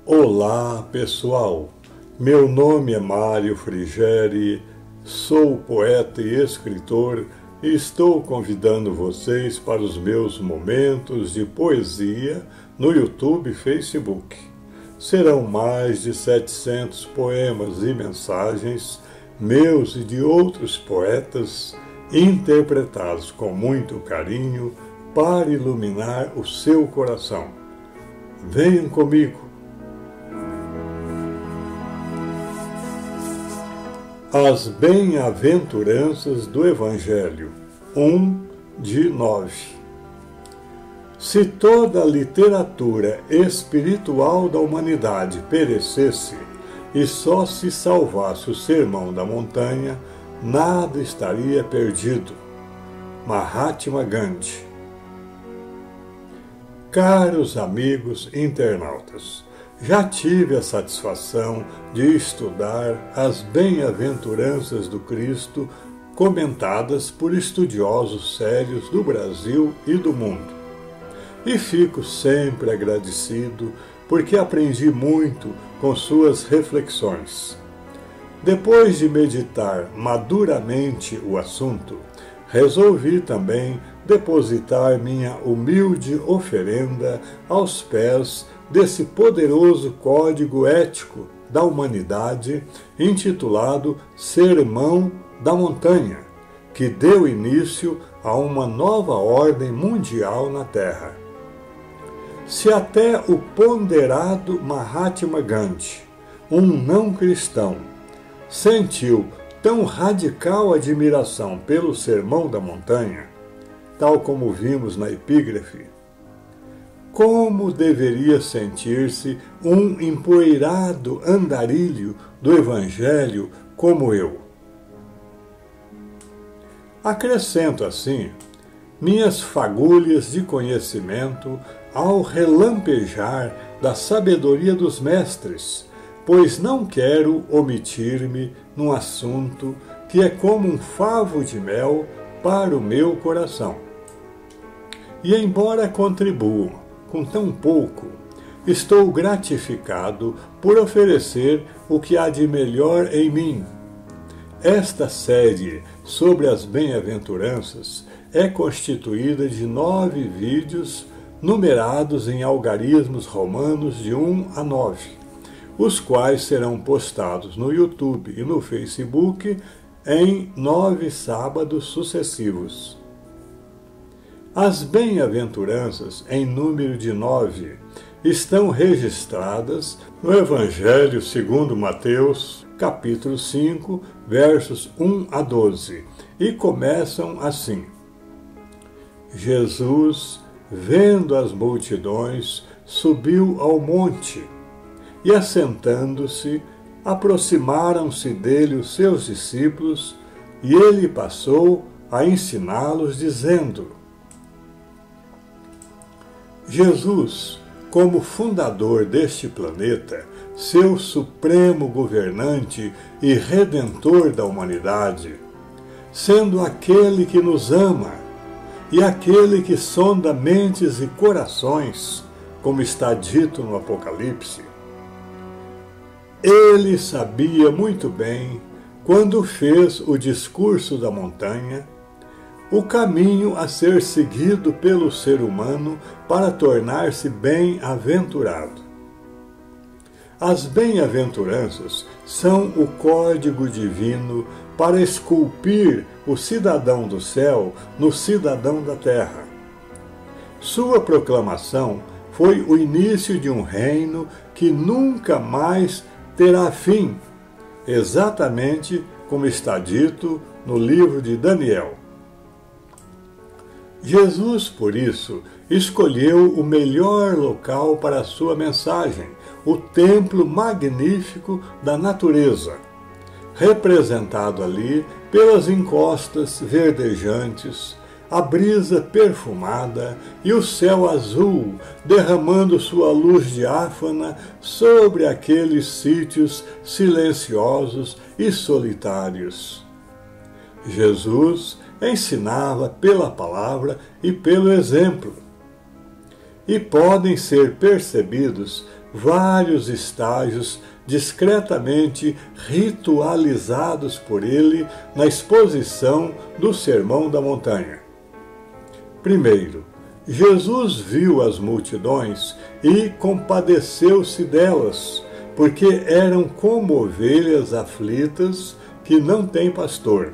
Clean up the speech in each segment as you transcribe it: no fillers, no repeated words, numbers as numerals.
Olá, pessoal! Meu nome é Mário Frigeri, sou poeta e escritor e estou convidando vocês para os meus momentos de poesia no YouTube e Facebook. Serão mais de 700 poemas e mensagens, meus e de outros poetas, interpretados com muito carinho para iluminar o seu coração. Venham comigo! As Bem-aventuranças do Evangelho, 1:9. Se toda a literatura espiritual da humanidade perecesse e só se salvasse o Sermão da Montanha, nada estaria perdido. Mahatma Gandhi. Caros amigos internautas, já tive a satisfação de estudar as Bem-aventuranças do Cristo comentadas por estudiosos sérios do Brasil e do mundo. E fico sempre agradecido porque aprendi muito com suas reflexões. Depois de meditar maduramente o assunto, resolvi também depositar minha humilde oferenda aos pés desse poderoso código ético da humanidade, intitulado Sermão da Montanha, que deu início a uma nova ordem mundial na Terra. Se até o ponderado Mahatma Gandhi, um não cristão, sentiu tão radical admiração pelo Sermão da Montanha, tal como vimos na epígrafe, como deveria sentir-se um empoeirado andarilho do Evangelho como eu? Acrescento assim minhas fagulhas de conhecimento ao relampejar da sabedoria dos mestres, pois não quero omitir-me num assunto que é como um favo de mel para o meu coração. E embora contribua com tão pouco, estou gratificado por oferecer o que há de melhor em mim. Esta série sobre as bem-aventuranças é constituída de 9 vídeos numerados em algarismos romanos de 1 a 9, os quais serão postados no YouTube e no Facebook em 9 sábados sucessivos. As bem-aventuranças, em número de 9, estão registradas no Evangelho segundo Mateus, capítulo 5, versos 1 a 12, e começam assim. Jesus, vendo as multidões, subiu ao monte, e assentando-se, aproximaram-se dele os seus discípulos, e ele passou a ensiná-los, dizendo: Jesus, como fundador deste planeta, seu supremo governante e redentor da humanidade, sendo aquele que nos ama e aquele que sonda mentes e corações, como está dito no Apocalipse, ele sabia muito bem, quando fez o discurso da montanha, o caminho a ser seguido pelo ser humano para tornar-se bem-aventurado. As bem-aventuranças são o código divino para esculpir o cidadão do céu no cidadão da terra. Sua proclamação foi o início de um reino que nunca mais terá fim, exatamente como está dito no livro de Daniel. Jesus, por isso, escolheu o melhor local para a sua mensagem, o templo magnífico da natureza, representado ali pelas encostas verdejantes, a brisa perfumada e o céu azul derramando sua luz diáfana sobre aqueles sítios silenciosos e solitários. Jesus ensinava pela palavra e pelo exemplo, e podem ser percebidos vários estágios discretamente ritualizados por ele na exposição do Sermão da Montanha. Primeiro, Jesus viu as multidões e compadeceu-se delas, porque eram como ovelhas aflitas que não têm pastor.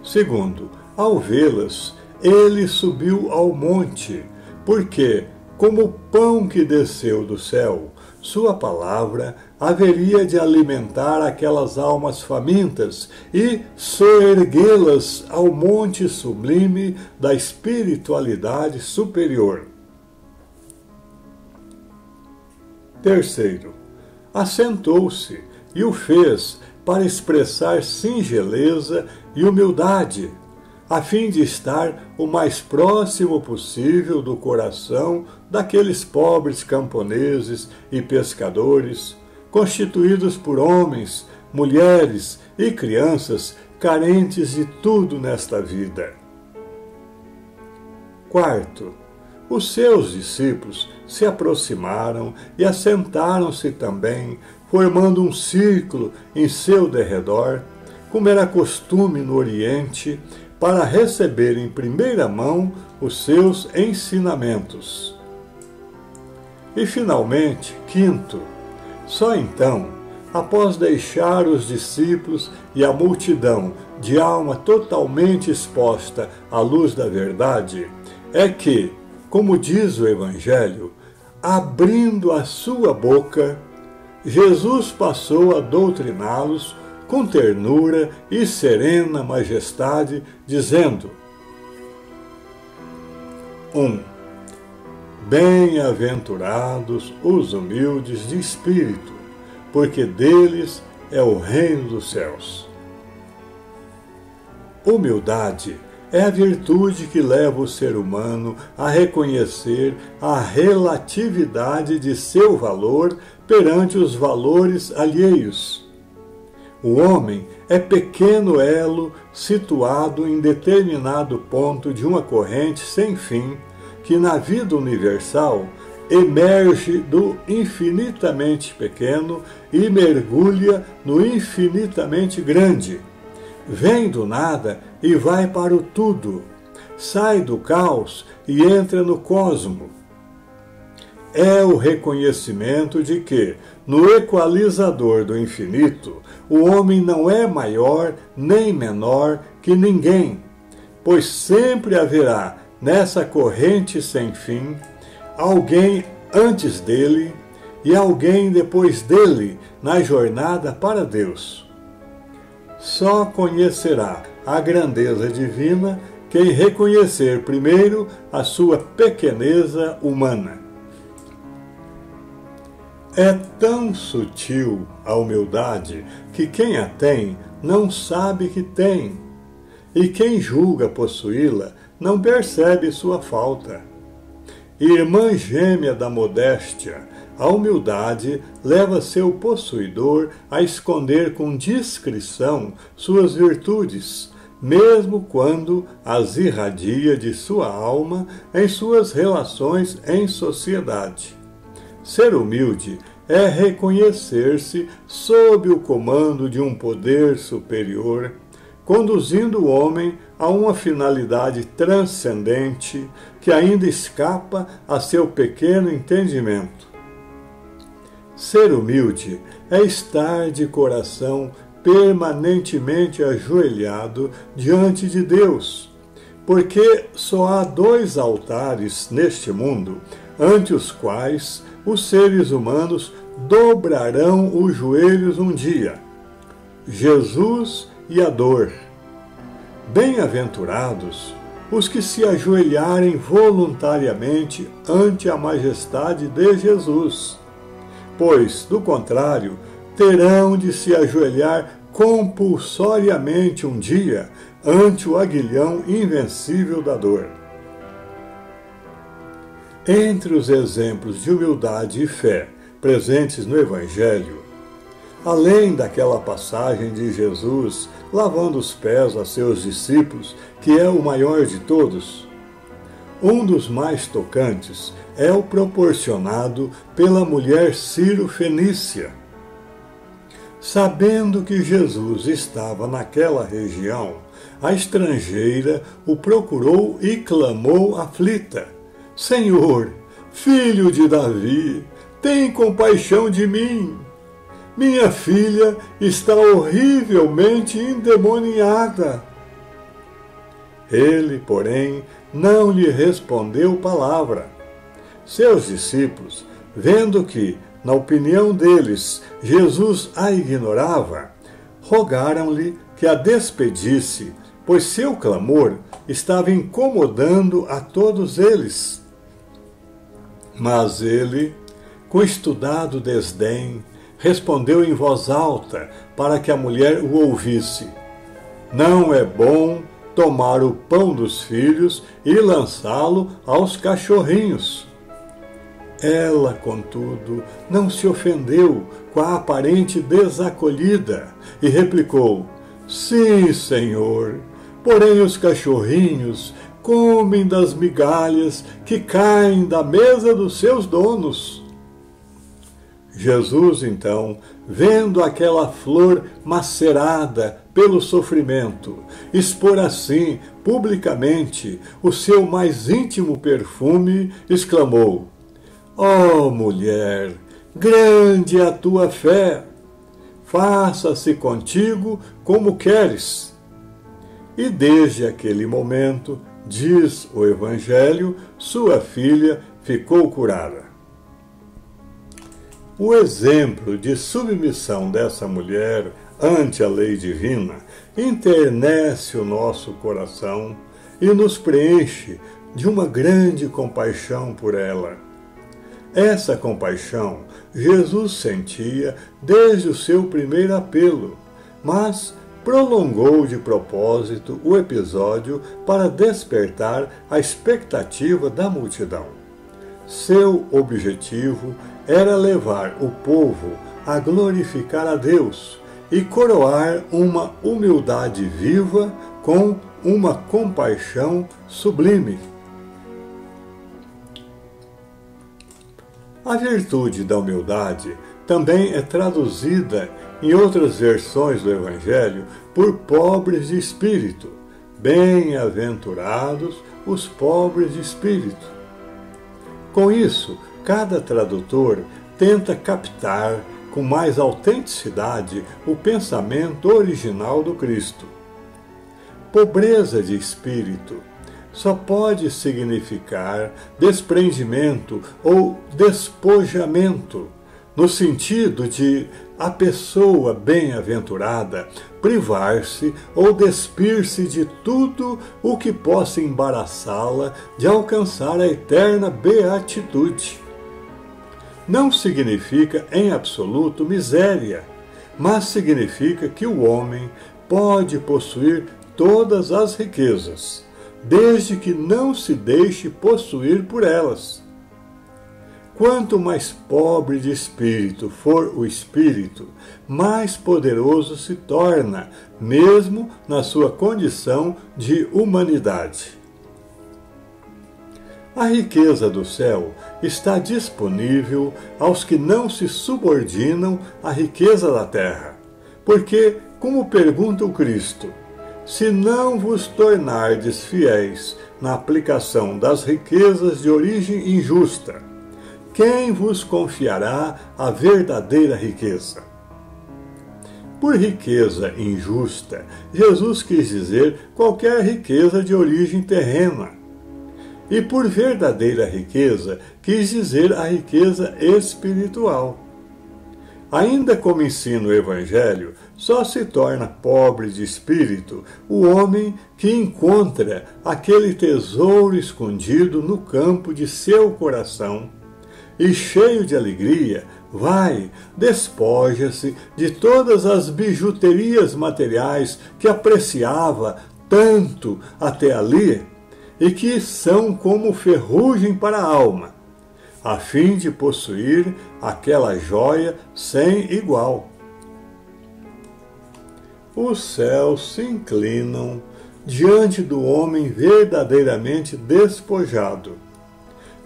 Segundo, ao vê-las, ele subiu ao monte, porque, como o pão que desceu do céu, sua palavra haveria de alimentar aquelas almas famintas e soerguê-las ao monte sublime da espiritualidade superior. Terceiro, assentou-se e o fez para expressar singeleza e humildade, a fim de estar o mais próximo possível do coração daqueles pobres camponeses e pescadores, constituídos por homens, mulheres e crianças carentes de tudo nesta vida. Quarto, os seus discípulos se aproximaram e assentaram-se também, formando um círculo em seu derredor, como era costume no Oriente, para receber em primeira mão os seus ensinamentos. E, finalmente, quinto, só então, após deixar os discípulos e a multidão de alma totalmente exposta à luz da verdade, é que, como diz o Evangelho, abrindo a sua boca, Jesus passou a doutriná-los com ternura e serena majestade, dizendo: 1. Bem-aventurados os humildes de espírito, porque deles é o reino dos céus. Humildade é a virtude que leva o ser humano a reconhecer a relatividade de seu valor perante os valores alheios. O homem é pequeno elo situado em determinado ponto de uma corrente sem fim, que na vida universal emerge do infinitamente pequeno e mergulha no infinitamente grande. Vem do nada e vai para o tudo, sai do caos e entra no cosmo. É o reconhecimento de que, no equalizador do infinito, o homem não é maior nem menor que ninguém, pois sempre haverá, nessa corrente sem fim, alguém antes dele e alguém depois dele na jornada para Deus. Só conhecerá a grandeza divina quem reconhecer primeiro a sua pequeneza humana. É tão sutil a humildade que quem a tem não sabe que tem, e quem julga possuí-la não percebe sua falta. Irmã gêmea da modéstia, a humildade leva seu possuidor a esconder com discrição suas virtudes, mesmo quando as irradia de sua alma em suas relações em sociedade. Ser humilde é reconhecer-se sob o comando de um poder superior, conduzindo o homem a uma finalidade transcendente que ainda escapa a seu pequeno entendimento. Ser humilde é estar de coração permanentemente ajoelhado diante de Deus, porque só há dois altares neste mundo ante os quais os seres humanos dobrarão os joelhos um dia: Jesus e a dor. Bem-aventurados os que se ajoelharem voluntariamente ante a majestade de Jesus, pois, do contrário, terão de se ajoelhar compulsoriamente um dia ante o aguilhão invencível da dor. Entre os exemplos de humildade e fé presentes no Evangelho, além daquela passagem de Jesus lavando os pés a seus discípulos, que é o maior de todos, Um dos mais tocantes é o proporcionado pela mulher Ciro-fenícia. Sabendo que Jesus estava naquela região, a estrangeira o procurou e clamou aflita: Senhor, filho de Davi, tem compaixão de mim. Minha filha está horrivelmente endemoniada. Ele, porém, não lhe respondeu palavra. Seus discípulos, vendo que, na opinião deles, Jesus a ignorava, rogaram-lhe que a despedisse, pois seu clamor estava incomodando a todos eles. Mas ele, com estudado desdém, respondeu em voz alta para que a mulher o ouvisse: Não é bom tomar o pão dos filhos e lançá-lo aos cachorrinhos. Ela, contudo, não se ofendeu com a aparente desacolhida e replicou: Sim, Senhor, porém os cachorrinhos comem das migalhas que caem da mesa dos seus donos. Jesus, então, vendo aquela flor macerada pelo sofrimento, expor assim, publicamente, o seu mais íntimo perfume, exclamou: Ó mulher, grande é a tua fé, faça-se contigo como queres. E desde aquele momento, diz o Evangelho, sua filha ficou curada. O exemplo de submissão dessa mulher ante a lei divina enternece o nosso coração e nos preenche de uma grande compaixão por ela. Essa compaixão Jesus sentia desde o seu primeiro apelo, mas prolongou de propósito o episódio para despertar a expectativa da multidão. Seu objetivo era levar o povo a glorificar a Deus e coroar uma humildade viva com uma compaixão sublime. A virtude da humildade também é traduzida em outras versões do Evangelho por pobres de espírito. Bem-aventurados os pobres de espírito. Com isso, cada tradutor tenta captar com mais autenticidade o pensamento original do Cristo. Pobreza de espírito só pode significar desprendimento ou despojamento, no sentido de a pessoa bem-aventurada privar-se ou despir-se de tudo o que possa embaraçá-la de alcançar a eterna beatitude. Não significa em absoluto miséria, mas significa que o homem pode possuir todas as riquezas, desde que não se deixe possuir por elas. Quanto mais pobre de espírito for o espírito, mais poderoso se torna, mesmo na sua condição de humanidade. A riqueza do céu está disponível aos que não se subordinam à riqueza da terra, porque, como pergunta o Cristo, se não vos tornardes fiéis na aplicação das riquezas de origem injusta, quem vos confiará a verdadeira riqueza? Por riqueza injusta, Jesus quis dizer qualquer riqueza de origem terrena. E por verdadeira riqueza, quis dizer a riqueza espiritual. Ainda como ensina o Evangelho, só se torna pobre de espírito o homem que encontra aquele tesouro escondido no campo de seu coração e, cheio de alegria, vai, despoja-se de todas as bijuterias materiais que apreciava tanto até ali e que são como ferrugem para a alma, a fim de possuir aquela joia sem igual. Os céus se inclinam diante do homem verdadeiramente despojado.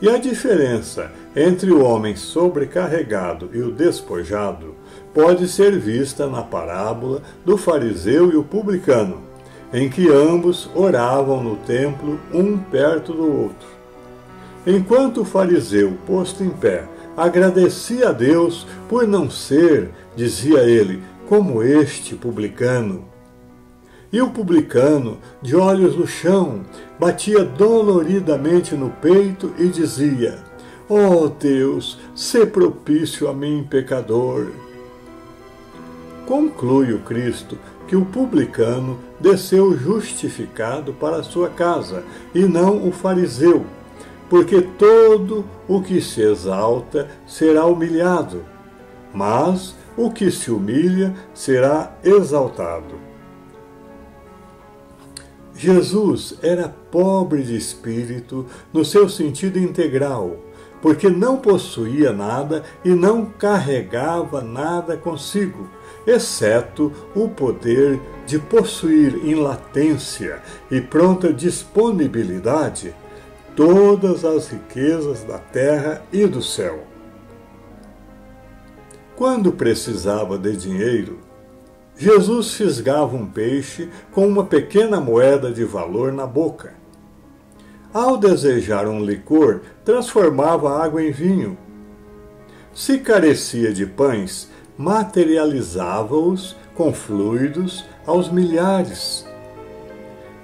E a diferença entre o homem sobrecarregado e o despojado pode ser vista na parábola do fariseu e o publicano, em que ambos oravam no templo um perto do outro. Enquanto o fariseu, posto em pé, agradecia a Deus por não ser, dizia ele, como este publicano. E o publicano, de olhos no chão, batia doloridamente no peito e dizia: ó Deus, sê propício a mim, pecador. Conclui o Cristo que o publicano desceu justificado para sua casa, e não o fariseu, porque todo o que se exalta será humilhado, mas o que se humilha será exaltado. Jesus era pobre de espírito no seu sentido integral, porque não possuía nada e não carregava nada consigo, exceto o poder de possuir em latência e pronta disponibilidade todas as riquezas da terra e do céu. Quando precisava de dinheiro, Jesus fisgava um peixe com uma pequena moeda de valor na boca. Ao desejar um licor, transformava a água em vinho. Se carecia de pães, materializava-os com fluidos aos milhares.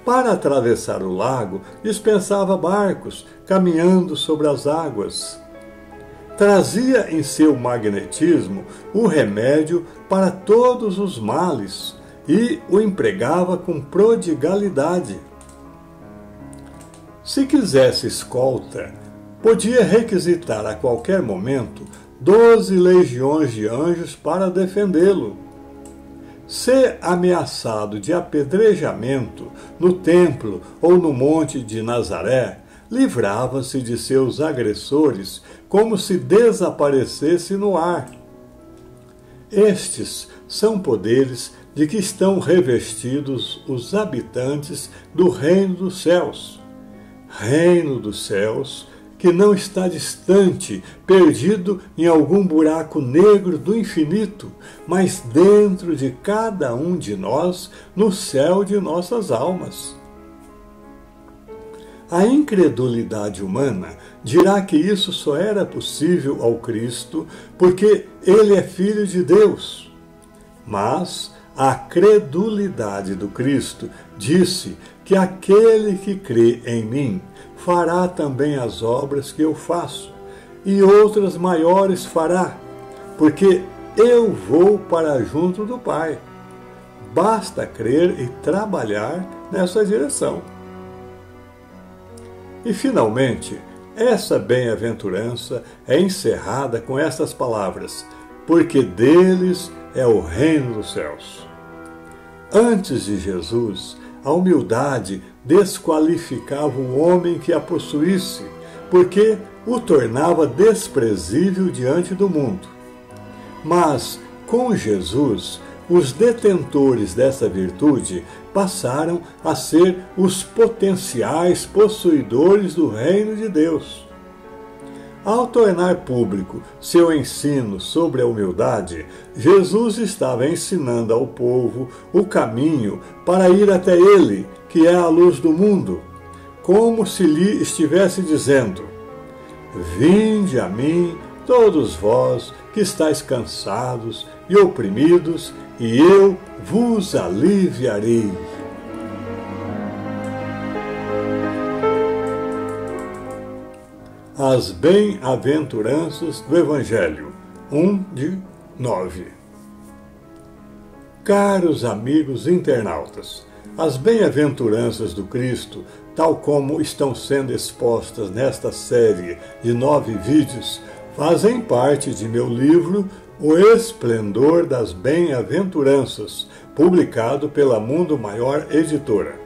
Para atravessar o lago, dispensava barcos, caminhando sobre as águas. Trazia em seu magnetismo o remédio para todos os males e o empregava com prodigalidade. Se quisesse escolta, podia requisitar a qualquer momento 12 legiões de anjos para defendê-lo. Se ameaçado de apedrejamento no templo ou no monte de Nazaré, livrava-se de seus agressores como se desaparecesse no ar. Estes são poderes de que estão revestidos os habitantes do reino dos céus. Reino dos céus que não está distante, perdido em algum buraco negro do infinito, mas dentro de cada um de nós, no céu de nossas almas. A incredulidade humana dirá que isso só era possível ao Cristo porque ele é Filho de Deus. Mas a credulidade do Cristo disse que aquele que crê em mim fará também as obras que eu faço, e outras maiores fará, porque eu vou para junto do Pai. Basta crer e trabalhar nessa direção. E, finalmente, essa bem-aventurança é encerrada com estas palavras: porque deles é o reino dos céus. Antes de Jesus, a humildade desqualificava o homem que a possuísse, porque o tornava desprezível diante do mundo. Mas, com Jesus, os detentores dessa virtude passaram a ser os potenciais possuidores do reino de Deus. Ao tornar público seu ensino sobre a humildade, Jesus estava ensinando ao povo o caminho para ir até ele, que é a luz do mundo, como se lhe estivesse dizendo: vinde a mim, todos vós que estáis cansados e oprimidos, e eu vos aliviarei. As bem-aventuranças do Evangelho, 1:9. Caros amigos internautas, as bem-aventuranças do Cristo, tal como estão sendo expostas nesta série de 9 vídeos, fazem parte de meu livro O Esplendor das Bem-aventuranças, publicado pela Mundo Maior Editora.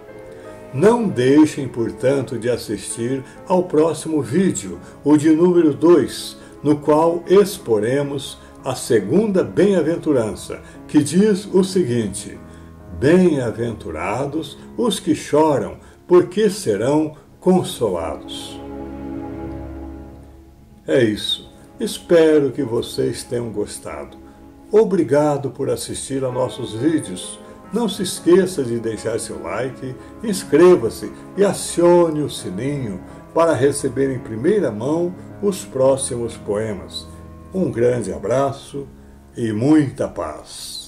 Não deixem, portanto, de assistir ao próximo vídeo, o de número 2, no qual exporemos a segunda bem-aventurança, que diz o seguinte: Bem-aventurados os que choram, porque serão consolados. É isso. Espero que vocês tenham gostado. Obrigado por assistir a nossos vídeos. Não se esqueça de deixar seu like, inscreva-se e acione o sininho para receber em primeira mão os próximos poemas. Um grande abraço e muita paz.